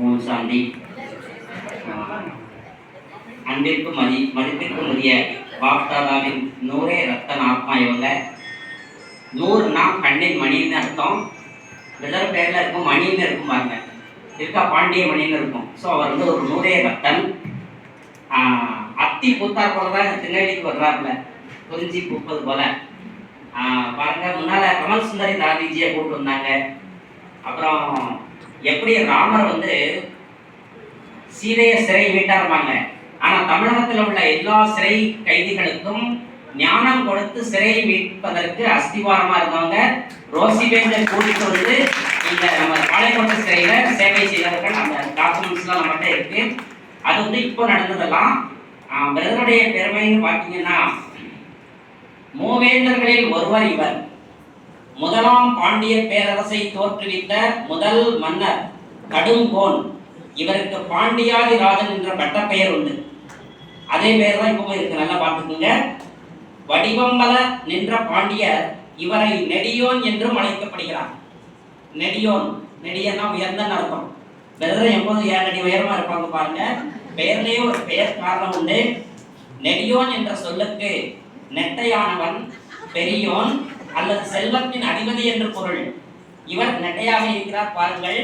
ஓம் சாந்தி. அன்பிற்கும் மதிப்பிற்கும் உரிய பாப்தாதாவின் நூறே ரத்தன ஆத்மா யோக. நூறுனா கண்ணின் மணின்னு அர்த்தம். வெள்ளர் பேரில் இருக்கும், மணின்னு இருக்கும் பாருங்க, இருக்கா பாண்டிய மணின்னு இருக்கும். ஸோ அவர் வந்து ஒரு நூறே ரத்தன். அத்தி பூத்தார் போல தான் திருநெல்வேலிக்கு வர்றாப்புல, குறிஞ்சி பூப்பது போல. பாருங்க, முன்னால கமல் சுந்தரி தாதிஜியை கூப்பிட்டு வந்தாங்க. அப்புறம் எப்படி ராமர் வந்து சீதையை சிறை மீட்டாருப்பாங்க. ஆனா தமிழகத்தில் உள்ள எல்லா சிறை கைதிகளுக்கும் ஞானம் கொடுத்து சிறையை மீட்பதற்கு அஸ்திவாரமா இருந்தவங்க ரோசிபேந்தர் கூட்டிட்டு வந்து இந்த நம்ம பாளையங்கோட்டை சிறையில சேவை செய்தவர்கள். அந்த டாக்குமெண்ட்ஸ்லாம் நம்மகிட்ட இருக்கு. அது வந்து இப்போ நடந்ததெல்லாம். பிரதருடைய பெருமைன்னு பார்த்தீங்கன்னா, மூவேந்தர்களில் ஒருவர் இவர். முதலாம் பாண்டிய பேரரசை தோற்றுவித்த முதல் மன்னர் கடுங்கோன். இவருக்கு பாண்டியாதி ராஜன் என்ற பட்டப்பெயர் உண்டு. அதே பெயர் தான் இப்பவும் இருக்கு, நல்லா பார்த்துக்குங்க. வடிவம்பல நின்ற பாண்டியர் இவரை நெடியோன் என்றும் அழைக்கப்படுகிறார். நெடியோன், நெடியன்னா உயர்ந்தன்னு அர்த்தம். பிரதர் எப்போதும் 7 அடி உயரமா இருப்பாங்க பாருங்க. பெயர்லேயே ஒரு பெயர் காரணம் உண்டு. நெடியோன் என்ற சொல்லுக்கு நெட்டையானவன், பெரியோன் அல்லது செல்வத்தின் அதிபதி என்று பொருள். இவர் நெட்டையாக இருக்கிறார் பாருங்கள்.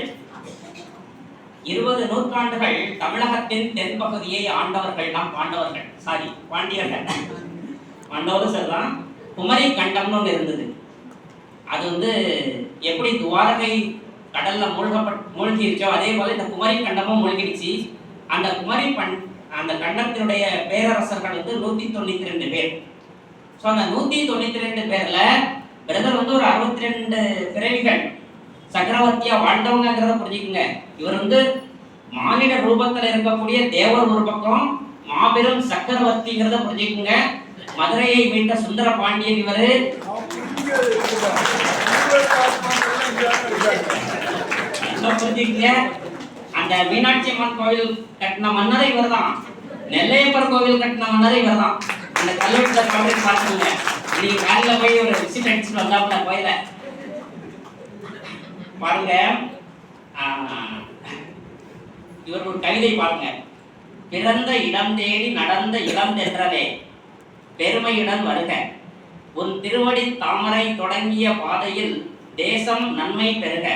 20 நூற்றாண்டுகள் தமிழகத்தின் தென்பகுதியை ஆண்டவர்கள் தான் பாண்டவர்கள். பாண்டியர்கள். பாண்டவரும் சரிதான். குமரி கண்டம்னு ஒன்று இருந்தது. அது வந்து எப்படி துவாரகை கடல்ல மூழ்கிருச்சோ அதே போல இந்த குமரி கண்டமும் மூழ்கிடுச்சு. அந்த கண்டத்தினுடைய பேரரசர்கள் வந்து 192 பேர். ஸோ அந்த 192 பேர்ல பிரதர் வந்து ஒரு 62 பிறவிகள் சக்கரவர்த்தியா வாழ்ந்தவங்கிறத புரிஞ்சுக்குங்க. இவர் வந்து மானிட ரூபத்துல இருக்கக்கூடிய தேவர் ஒரு பக்கம், மாபெரும் சக்கரவர்த்திங்கிறத புரிஞ்சுக்குங்க. மதுரையை மீட்ட சுந்தர பாண்டியன் இவரு. புரிஞ்சுக்குங்க. அந்த மீனாட்சி அம்மன் கோவில் கட்டின மன்னரை இவர் தான். நெல்லையப்பர் கோவில் கட்டின மன்னரை இவர் தான். அந்த கல்வெட்டுல கோவில் பார்த்துங்க. நீங்க காலையில போய் ஒரு விசிட் அடிச்சுட்டு வந்தாப்புல கோயில பாருங்க. இவர் ஒரு கவிதை பாருங்க. பிறந்த இடம் தேடி நடந்த இளம் தென்றலே பெருமையுடன் வருக. உன் திருவடி தாமரை தொடங்கிய பாதையில் தேசம் நன்மை பெருக.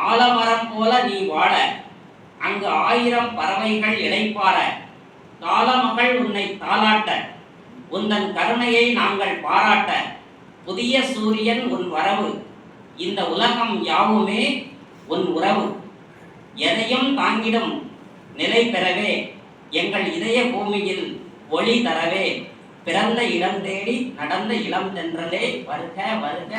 ஆலமரம் போல நீ வாழ அங்கு 1000 பறவைகள் இளைப்பாற. காலமகள் உன்னை தாளாட்ட உந்தன் கருணையை நாங்கள் பாராட்ட. புதிய சூரியன் உன் வரவு, இந்த உலகம் யாவுமே உன் உறவு. எதையும் தாங்கிடும் நிலை பெறவே எங்கள் இதய பூமியில் ஒளி தரவே. பிறந்த இடம் தேடி நடந்த இளம் தென்றலே வருக வருக.